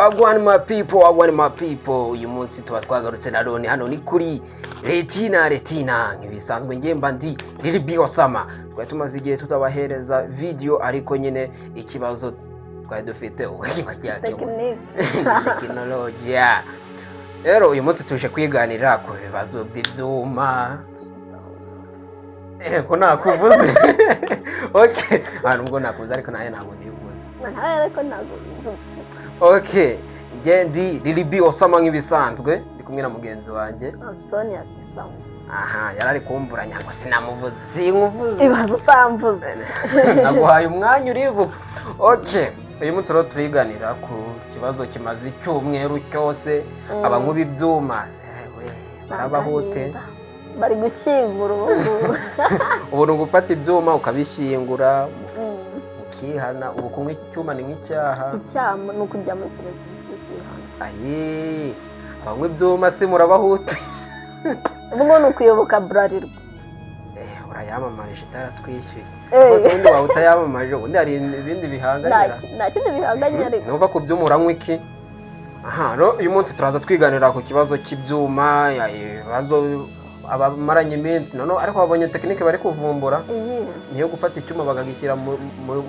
Wagwan my people, uyu munsi tuba twagarutse na none hano ni kuri Retina nk'ibisanzwe ngemba ndi Lil Osama. Twari tumaze igihe tutabahereza video ariko nyine ikibazo twari dufite ubwinga cyake technology. Rero uyu munsi tuje kwiganirira ku bibazo by'ibyuma. Ko nakuvuze. Okay, nubwo nakuvuze ariko naye ntabwo nivuze. Ariko ntabwo nivuze. Okay, ngendi Lil Osama nk'ibisanzwe ndi kumwe na mugenzi wanjye Sonia Kisama. Aha, yarari kumburanya ngo sinamuvuze. Sinkuvuze. Ibazo utamvuze. Naguhaye umwanya urivuga. Okay, uyu munsi rero turiganira ku kibazo kimaze icyumweru cyose abanywa b'ibyuma. Barabahute. Bari gushyingura ubu ni gufata ibyuma ukabishyingura ukihana. Ubu kunywa icyuma ni nk'icyaha. Icyaha ni ukujya muri televiziyo kwihana. Ayi, abanywa ibyuma se murabahute. Ubwo ni ukuyoboka Bralirwa. Urayamamaje itaratwishyuye. Rwose ubundi waba utayamamaje ubundi hari ibindi bihanganyira. Nta kindi bihanganyira ariko. Nuva ku byuma uranywa iki? Aha, rero uyu munsi turaza twiganira ku kibazo cy'ibyuma, ibibazo abamaranye iminsi none ariko babonye tekinike bari kuvumbura niyo gufata icyuma bagagishyira mu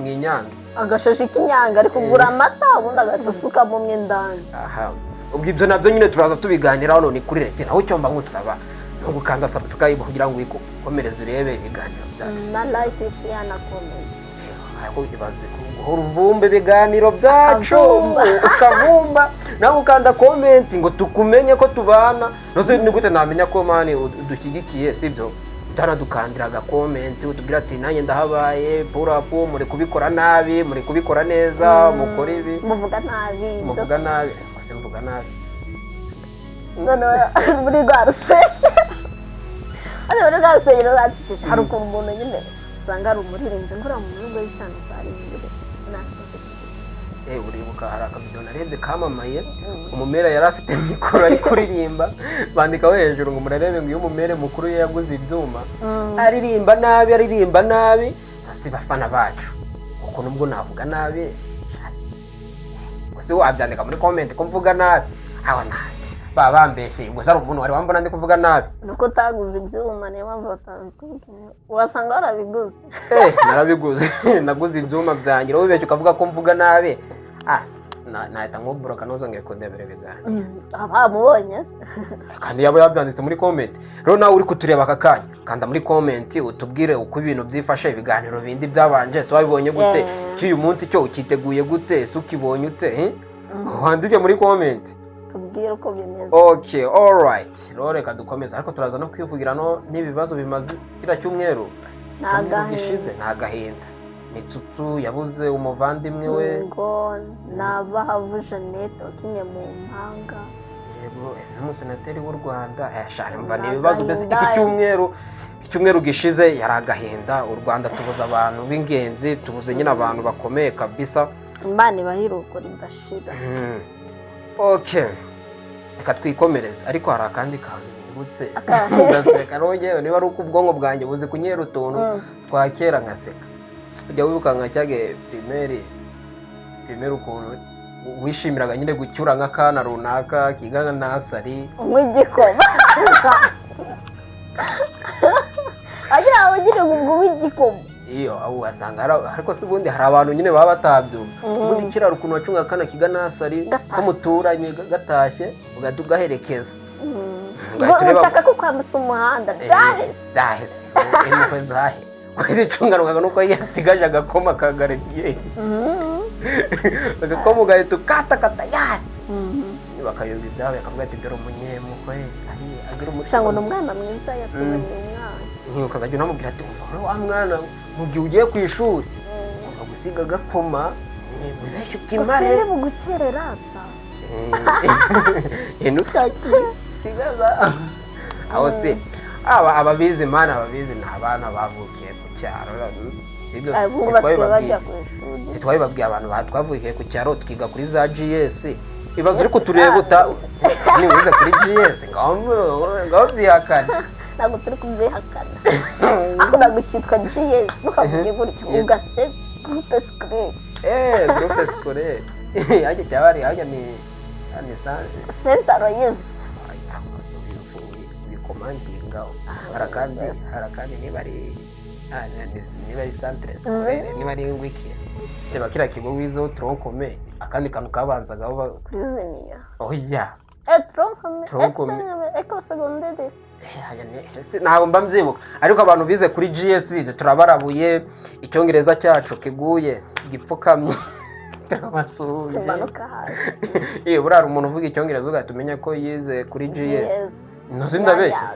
inyange. Agashashi k'inyanga ari kugura amata ubundi agasuka mu mwendani. Aha, ubwo ibyo nabyo nyine turaza tubiganiraho none kuri Retina. Aho cyomba nkusaba no gukanda subscribe kugira ngo ukomereze urebe ibiganiro byacu. Na like share na comment. Ariko ibaze guhora uvumbe ibiganiro byacu ukavumba nawe ukanda comment ngo tukumenye ko tubana. Nose ni gute namenya ko mani udushyigikiye sibyo? Dukandira aga comment utubwira ati nanjye ndahabaye purapo muri kubikora nabi muri kubikora neza mukora ibi muvuga nabi kwase mvuga nabi none muri rwaruse ari rwaruse ruratsisha hari umuntu nyine usanga ari umuririmbyi ngura mu rugo y'isano bari imbere uribuka hari akabido narebye kamamaye umumera yari afite mikoro ari kuririmba bandikaho hejuru ngo murarebe ngo iyo umumere mukuru ye yaguze ibyuma aririmba nabi basi bafana bacu uko nubwo navuga nabi gusa wabyandika muri comment ko mvuga nabi aho nabi bambeshye gusa ari umuntu wari wambona ndi kuvuga nabi nuko utaguze ibyuma niyo mpamvu batandukanye wasanga warabiguze narabiguze naguze ibyuma byanjye wowe ubeshye ukavuga ko mvuga nabi nahita nkubura ntuzongere kundebera ibiganiro abamubonye kandi yaba yabyanditse muri comment. Rero nawe uri kutureba aka kanya kanda muri comment utubwire uko ibintu byifashe ibiganiro bindi byabanje so wabibonye gute cy'uyu munsi cyo ukiteguye gute se ukibonye ute wandike muri comment tubwire uko bimeze. Okay, all right. Rero reka dukomeza ariko turaza no kwivugira no n'ibibazo bimaze kira cyumweru nagahinda Mitsutsu yabuze umuvandimwe we ngo nabahavu Jeannette wakinye mu mpanga yego n'umusenateri w'u Rwanda yashanye mvana ibibazo bese iki cyumweru gishize yaragahinda. U Rwanda tubuza abantu b'ingenzi tubuze nyine abantu bakomeye kabisa Imana bahiruko ridashira. Okay, reka twikomereze ariko hari akandi kantu nibutse ugaseka roge niba ari uko ubwonko bwanjye buze kunyera utuntu twakera nkaseka. Ujya wibuka nka cyage primaire ukuntu wishimiraga nyine gucyura nk'akana runaka kigana nasari umugikoma agira ugire ngo w'igikoma iyo aho wasanga ariko se ubundi hari abantu nyine baba batabyumva ubundi kirara ukuntu wacunga akana kigana nasari ko muturanye gatashye ugaherekeza ushaka ko kwambutsa umuhanda byaheze impuhwe zahe kwiricunganwaga nuko yasigaje agakoma kagaregiye agakoma ugahita ukatakata bakayoba ibyawe akavuga ati dore umunyemukwe agira umushanga n'umwana mwiza yatubonye umwana nkibuka nkajya unamubwira ati umva wa mwana mu gihe ugiye ku ishuri ukagusiga agakoma ubeshye utimare usinde bugukerera ata ntukasigaza aho se ababizi ni abana bavukiye ku cyaro sitwabibabwiye abantu twavukiye ku cyaro twiga kuri za GS ibibazo ariko tureba niwize kuri GS ngaho byihakana ntabwo turi kubyihakana aho nagukitwa GS mukavuge gutyo ugase groupe scolaire groupe scolaire Aje cyabari ni Senta Aloyizi bikomandinga harakandi niba ari centre niba ari wiki reba kira kigo wizo tronkome akandi kantu kabanzagaho Krizenia oya tronkome eko secondaire ntabwo mba mbyibuka ariko abantu bize kuri GS turabarabuye icyongereza cyacu kiguye gipfukamye kimanuka hasi burara umuntu uvuga icyongereza ugatumenya ko yize kuri GS ntuzi ndabeshya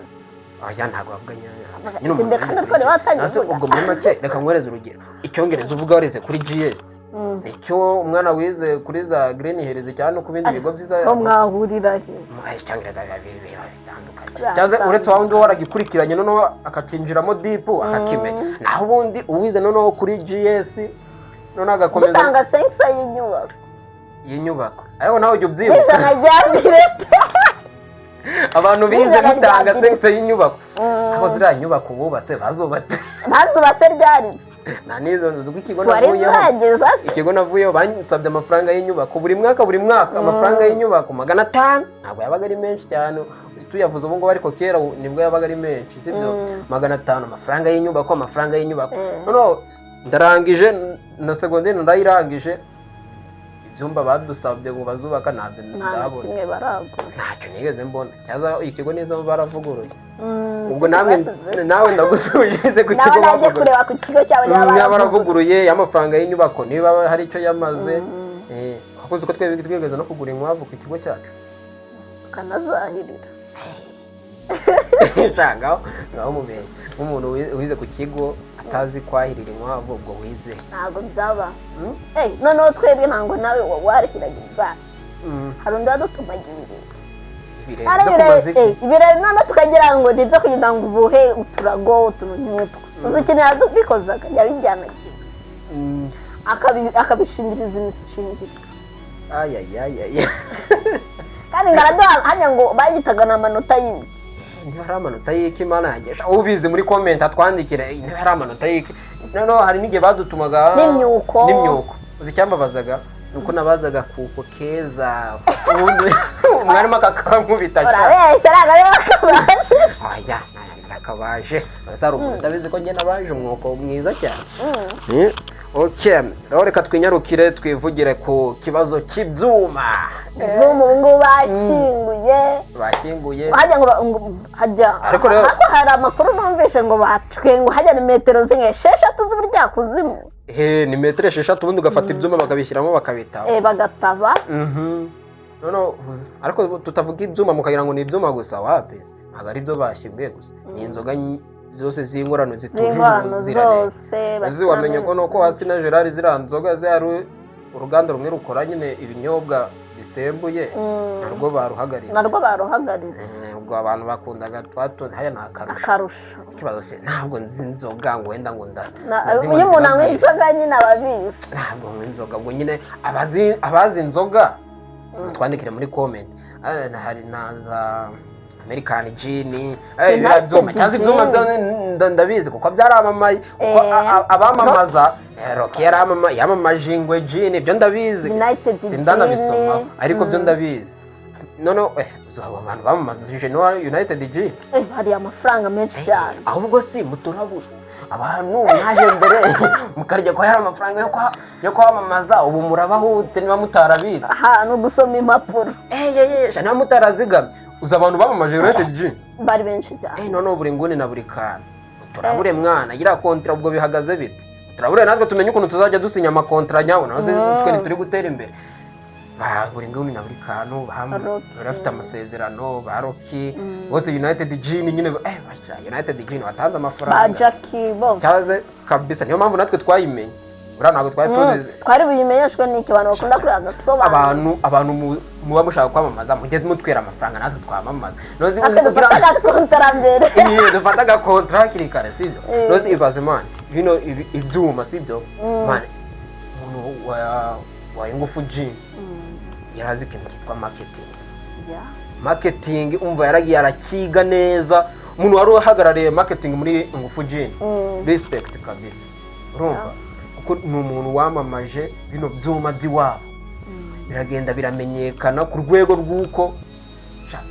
oya ntabwo bavuga nyine ubwo muri make reka nkwereze urugero icyongereza uvuga warize kuri GS nicyo umwana wize kuri za Green Hills cyane ku bindi bigo byiza so mwahurira he icyongereza bitandukanye cyaze uretse wawundi waragikurikiranye noneho akakinjiramo deep akakimenya naho ubundi uwize noneho kuri GS noneho agakomeza gutanga sensa y'inyubako ariko nawe ujya ubyibuka ijana rya birete abantu bize mutanga sensa y'inyubako aho ziriya nyubako bubatse bazubatse ryarize nta nizo nzu ikigo navuyeho ikigo navuyeho bansabye amafaranga y'inyubako buri mwaka amafaranga y'inyubako 500 ntabwo yabaga ari menshi cyane tuyavuze ubu ngubu ariko kera nibwo yabaga ari menshi sibyo 500 amafaranga y'inyubako noneho ndarangije na secondaire ndayirangije ibyumba badusabye ngo bazubaka ntabyo ndabona ntacyo nigeze mbona cyaza ikigo nizo baravuguruye ubwo nawe ndagusubije ku kigo nawe kureba ku kigo cyawe baravuguruye y'amafaranga y'inyubako niba hari icyo yamaze hakuze ko twigeze no kugura inkwavu ku kigo cyacu kanazahirira ngaho mubeye nk'umuntu wize ku kigo atazi kwahirira inkwavu ubwo wize ntabwo byaba noneho twebwe ntabwo nawe warihiraga ibwami hari undi wadutumagira ibirori noneho tukagira ngo nibyo kugira ngo ubuhe uturago utuntu nk'utwo uzi ikintu yabikozaga yabijyanagiye akabishingiriza imishingiro kandi ngaraduha hanya ngo bayitaga n'amanota y'indi niba hari amanota y'iki imana yagesha ubizi muri comment atwandikire niba hari amanota y'iki noneho hari n'igihe badutumaga n'imyuko uzi icyambabazaga nuko nabazaga kuko keza ubundi umwarimu akakankubita urabeshya nakabaje oya nakabaje bazari umuntu ndabizi ko njye nabaje umwuko mwiza cyane okay rero reka twinyarukire twivugire ku kibazo cy'ibyuma ubu ngubu bashyinguye ariko hari amakuru numvise ngo bacwe ngo hajya ni metero esheshatu z'uburyakuzimu ni metero 6 ubundi ugafata ibyuma bakabishyiramo bakabitaba bagataba no ariko tutavuga ibyuma mukagira ngo ni ibyuma gusa wapi ntabwo ari byo bashyinguye gusa ni inzoga zose z'ingorano zitujuje zose wamenye ko nuko hasi na Gerard ziranzoga zari uruganda rumwe rukora nyine ibinyobwa bisembuye narwo baruhagaritse ubwo abantu bakundaga twato haya nta karusho kibazo se ntabwo nzi inzoga ngo wenda ngo uyu muntu anywa inzoga nyine ababizi ntabwo anywa inzoga ngo nyine abazi inzoga twandikire muri comment hari naza American Gin birabyuma cyangwa ibyuma byo ndabizi kuko byaramamaye kuko abamamaza Rock yamamaje ingwe Gin ibyo ndabizi sindanabisoma ariko byo ndabizi none abantu bamamaza United Gin hari amafaranga menshi cyane ahubwo si muturabura abantu naje mbere mukarya ko hari amafaranga yo kwamamaza ubu murabahute niba mutarabitse no gusoma impapuro niba mutarazigamye uza abantu bamamaje United Gin bari benshi cyane none buri nguni na buri kana turabure mwana gira kontra ubwo bihagaze bite turabure natwe tumenye ukuntu tuzajya dusinya amakontra nyawo naze twe turi gutera imbere buri nguni na buri kantu barafite amasezerano baroki bose United Gin nyine United Gin watanze amafaranga ba Jackie bose cyaze kabisa niyo mpamvu natwe twayimenye ntabwo twari buyimenyeshwe n'iki abantu bakunda kuri agasobanuro abantu muba mushaka kwamamaza mujye mutwera amafaranga natwe twamamaza dufata agakontra hakiri kare sibyo nozi ibaze mani bino ibyuma sibyo mani umuntu wa Ingufu Gin yarazi ikintu cyitwa marketing umva yaragiye arakiga neza umuntu wari uhagarariye marketing muri Ingufu Gin respect kabisa urumva ni umuntu wamamaje bino byuma by'iwabo biragenda biramenyekana ku rwego rw'uko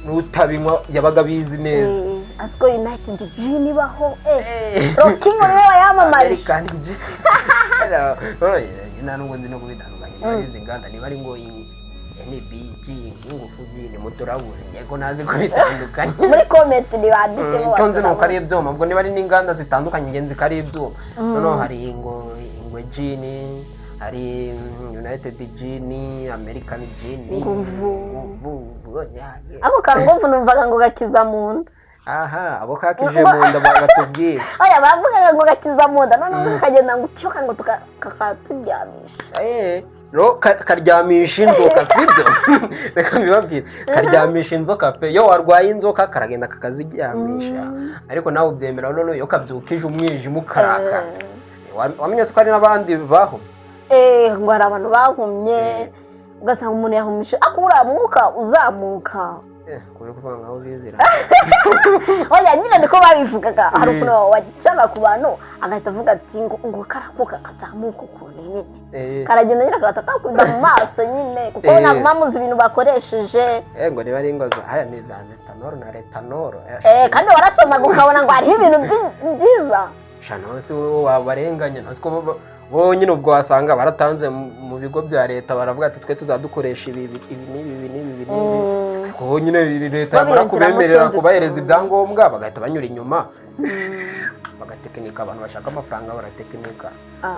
n'utabinywa yabaga bizi neza. Asiko United Gin ibaho Rocky muri we yamamaye kandi nta nubwo nzi no kubitandukanya izi nganda niba ari ngo NBG ingufu ni muturabure yego nazi kubitandukanya muri comment ni banditseho tonze no kari ibyuma ubwo niba ari n'inganda zitandukanye ngenzi kari ibyuma noneho hari ngo Gin hari United Gin American Gin ako kanguvu numvaga ngo gakiza mu nda. Aha abo kakije mu nda batubwira oya bavuga ngo gakiza mu nda none kagenda ngo tyoka ngo kakaturyamisha karyamisha inzoka sibyo reka mbibabwire karyamisha inzoka pe yo warwaye inzoka karagenda kakaziryamisha ariko nawe ubyemera none yo kabyukije umwijima ukaraka wamenye ko ari n'abandi baho ngo hari abantu bahumye ugasanga umuntu yahumisha akura mwuka uzamuka kuri kuvuga ngaho bizira oya nyine niko babivugaga hari ukuntu wajyaga ku bantu agahita avuga ati ngo karakuka kazamuka ukuntu nyine karagenda nyine kakakunda mu maso nyine kuko ntabwo bamuzi ibintu bakoresheje ngo niba ari ingozo haya ni za metanol na retanol kandi warasomaga ukabona ngo hariho ibintu byiza shano si wabarenganya nasiko bo nyine ubwo wasanga baratanze mu bigo bya leta baravuga ati twe tuzadukoresha ibi n'ibi ko nyine leta yamara kubemerera kubahereza ibyangombwa bagahita banyura inyuma bagatekinika abantu bashaka amafaranga baratekinika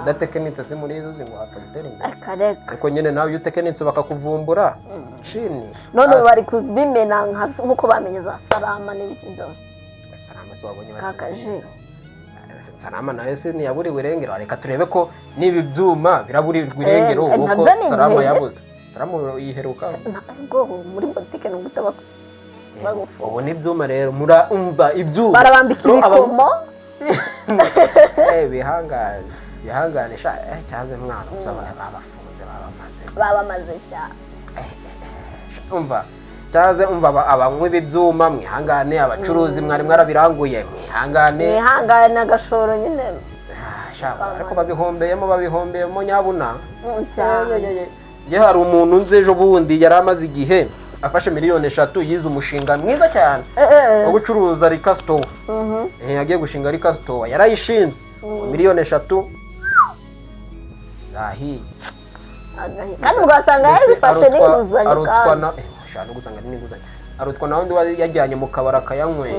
udatekinitse se muri izo zingo hapagitera imbere ariko nyine nawe iyo utekinitse bakakuvumbura chini none bari kubimena nkuko bamenye za Salama n'ibiki byose Salama so wabonye kakaje Salama nayo se ntiyaburiwe irengero reka turebe ko nibi byuma biraburirwa irengero uko Salama yabuze Salama yiheruka ngo muri botike no gutaba ubu ni ibyuma rero murumva ibyuma barabambikira ikomo bihangane sha cyaze mwana uzabona babamaze cyane umva cyaze umva abanywe ibyuma mwihangane abacuruzi mwari mwarabiranguye mwihangane agashoro nyine ariko babihombeyemo nyabuna ye hari umuntu nzi ejo bundi yari amaze igihe afashe miliyoni 3 yize umushinga mwiza cyane wo gucuruza Rika Store yagiye gushinga Rika Store yarayishinze miliyoni 3 zahi kandi ugasanga yabifashe n'inguzanyo arutwana shano gusanga n'inguzanyo arutwa nawundi yajyanye mu kabara akayanywera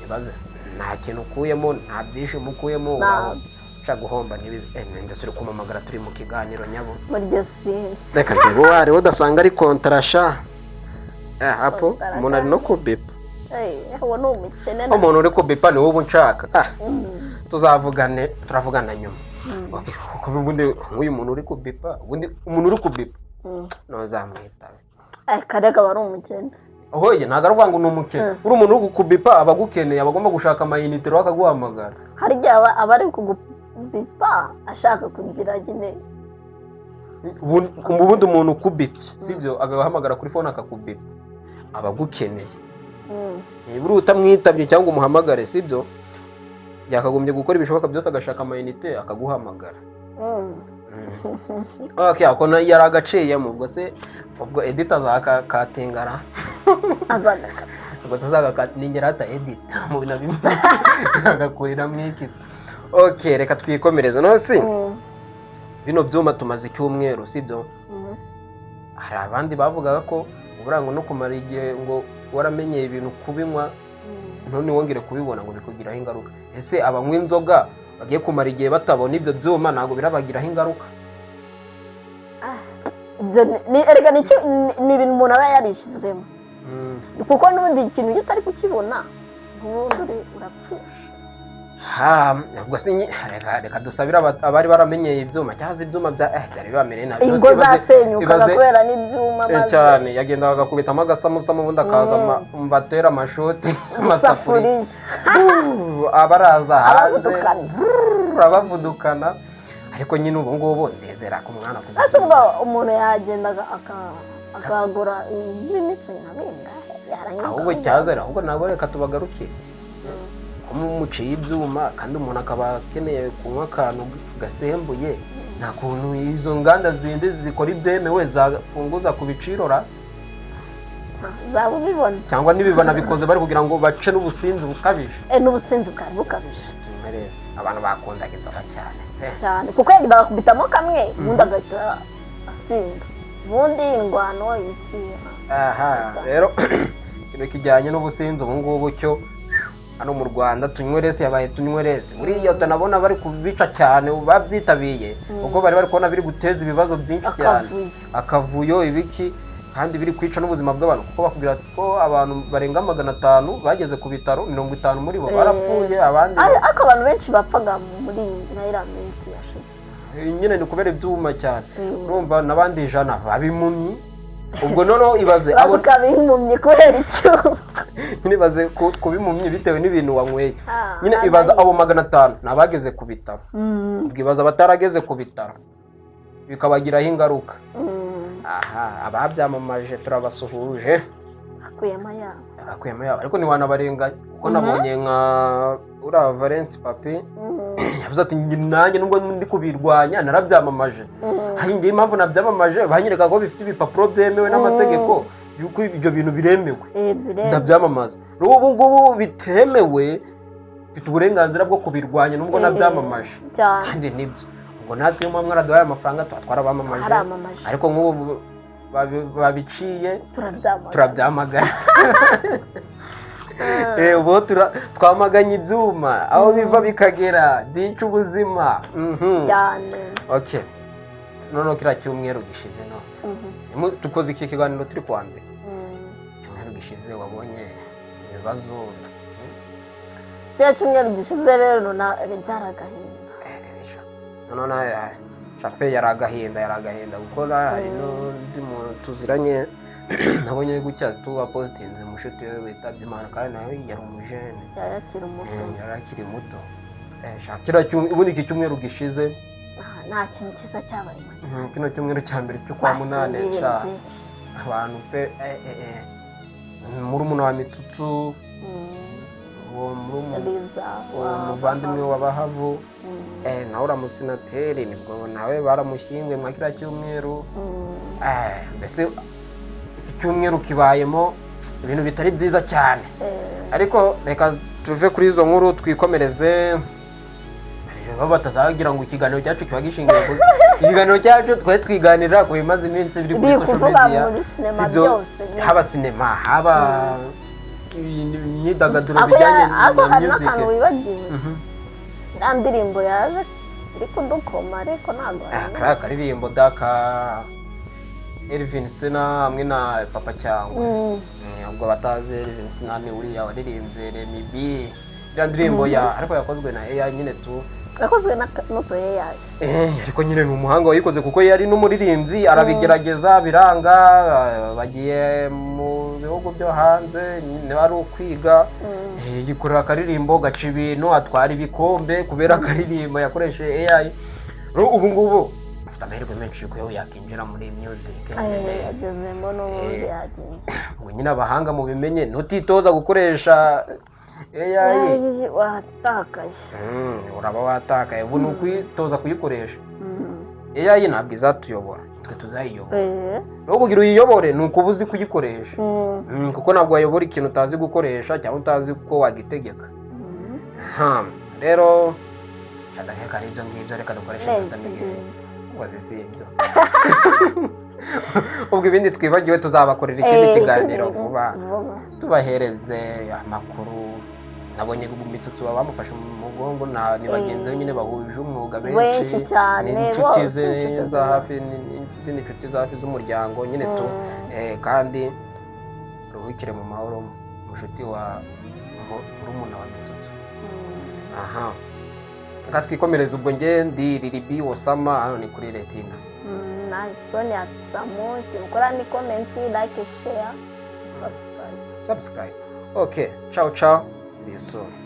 ibaze nta kintu ukuyemo nta byinshi mukuyemo uca guhomba ntibizi ndasure kumamagara turi mu kiganiro nyabo muri Jesine reka ndebo wari udasanga ari kontrasha hapo umuntu ari no kubipa uwo ni umukene umuntu uri kubipa ni wowe unshaka turavugana nyuma kuko ubundi uyu muntu uri kubipa umuntu uri kubipa no zamwita karega bari umukene hoye ntago aruvuga ngo ni umukene uri umuntu uri kubipa abagukeneye abagomba gushaka amayinite bakaguhamagara hari igihe abari kubipa ashaka kugira nyine ubundi umuntu ukubipye sibyo agahamagara kuri phone akakubipa abagukeneye buri utamwitabye cyangwa umuhamagare sibyo yakagombye gukora ibishoboka byose agashaka amayinite akaguhamagara okay akona yari agaciyemo ubwo se ubwo editor zakatingara azanaka ubwo zakatingera ata edit mu bina bimwe agakurira mwikisa okay reka twikomereze no si bino byuma tumaze icyumweru sibyo hari abandi bavugaga ko uburango no kumara igihe ngo waramenyeye ibintu kubinywa none wongere kubibona ngo bikugiraho ingaruka ese abanywa inzoga bagiye kumara igihe batabona ibyo byuma ntago birabagiraho ingaruka erega ni ibintu umuntu aba yarishizemo kuko n'ubundi ikintu utari kukibona ubundi urapfusha ubwo se reka dusabira abari baramenyeye ibyuma cyangwa ibyuma byari bibamereye nabi ingo zasenyukaga kubera n'ibyuma maze cyane yagendaga agakubitamo agasamusamu ubundi akaza mbatera amashoti amasafuriya abaraza hanze abavudukana ariko nyine ubu ngubu ndezera ku mwana ese ubwo umuntu yagendaga akagura imitsi nkabinga ahubwo cyazera ahubwo ntabwo reka tubagarukire umuciye ibyuma kandi umuntu akaba akeneye kunywa akantu gasembuye nta kuntu izo nganda zindi zikora ibyemewe zafunguza ku bicirora zaba ubibona cyangwa n'ibibona bikoze bari kugira ngo bace n'ubusinzi bukabije n'ubusinzi bwari bukabije abantu bakundaga inzoga cyane kuko bagakubitamo kamwe ubundi agahita asinda ubundi ingwano ikiha rero ikintu kijyanye n'ubusinzi ubu ngubu cyo hano mu Rwanda tunywerese yabaye tunywerese buriya tunabona bari kubica cyane babyitabiye kuko bari kubona biri guteza ibibazo byinshi cyane akavuyo ibiki kandi biri kwica n'ubuzima bw'abantu kuko bakubwira ko abantu barenga 500 bageze ku bitaro 50 muri bo barapfuye abandi ariko abantu benshi bapfaga muri naira minsi yashize nyine ni kubera ibyuma cyane urumva nabandi 100 babimumyi ubwo noneho ibaze abo kabimumye kubera icyo nyine baze kubimumye bitewe n'ibintu wanyweye nyine ibaza abo 500 nabageze ku bitaro ubwibaza batarageze ku bitaro bikabagiraho ingaruka ababyamamaje turabasuhuje akuyemo yabo ariko ni wanabarenga kuko nabonye nka ura Valence Papi yavuze ati nanjye nubwo ndi kubirwanya narabyamamaje ngiye impamvu nabyamamaje banyereka ko bifite ibipapuro byemewe n'amategeko yuko ibyo bintu biremewe ndabyamamaza ubu ngubu bitemewe bifite uburenganzira bwo kubirwanya nubwo nabyamamaje kandi nibyo ngo natwe mu mwaraduhaye amafaranga twarabamamaje ariko nk'ubu babiciye turabyamagana ubu twamaganye ibyuma aho biva bikagera byica ubuzima okay noneho kiriya cyumweru gishize tukoze iki kiganiro turi kwa mbere icyumweru gishize wabonye ibibazo kiriya cyumweru gishize rero byaragahinda none Chape yaragahinda gukora hari n'undi muntu tuziranye nabonye gutya tuba postinze mushuti we witabye Imana kandi nawe yari umujene yarakiri muto shakira ubundi iki cyumweru gishize nta kintu cyiza cyabaye kino cyumweru cya mbere cyo kwa munane abantu pe murumuna wa Mitsutsu umuvandimwe w'abahavu nawe uramusenateri nibwo nawe baramushyinguye mwa kiriya cyumweru mbese iki cyumweru kibayemo ibintu bitari byiza cyane ariko reka tuve kuri izo nkuru twikomereze batazagira ngo ikiganiro cyacu kiba gishingiye ku ikiganiro cyacu twari twiganirira ku bimaze iminsi biri kuri social media haba sinema haba imyidagaduro bijyanye na music akantu wibagiwe ndirimbo yaje iri kudukoma ariko ntabwo akaririmbo daka Elvin Sena hamwe na Papa Cyangwa ubwo bataze Elvin Sena ni uriya waririmbye Remy B iriya ndirimbo ariko yakozwe na AI nyine yakozwe na AI ariko nyine ni umuhanga wayikoze kuko yari n'umuririmbyi arabigerageza biranga bagiye mu bihugu byo hanze nyine bari ukwiga yikorera akaririmbo gaca ibintu atwara ibikombe kubera akaririmbo yakoresheje AI ubu ngubu afite amahirwe menshi yuko yakinjira muri music yagezemo n'ubundi yagiye nyine abahanga mu bimenye ntutitoza gukoresha AI watakaye uraba watakaye ubu ni ukwitoza kuyikoresha AI ntabwo izatuyobora twe tuzayiyobora rero kugira uyiyobore ni ukuba uzi kuyikoresha kuko ntabwo wayobora ikintu utazi gukoresha cyangwa utazi ko wagitegeka rero reka ari ibyo ngibyo reka dukoreshe ibyo ubwo ibindi twibagiwe tuzabakorera ikindi kiganiro vuba tubahereze amakuru nabonye Mitsutsu bamufashe mu mugongo ni bagenzi be nyine bahuje umwuga benshi n'inshuti ze za hafi n'inshuti za hafi z'umuryango nyine kandi ruhukire mu mahoro mushuti wa murumuna wa Mitsutsu reka twikomereze ubwo ndi Lilibi Osama hano ni kuri Retina Sonia Samu ukora ni comment like share subscribe okay ciao see you soon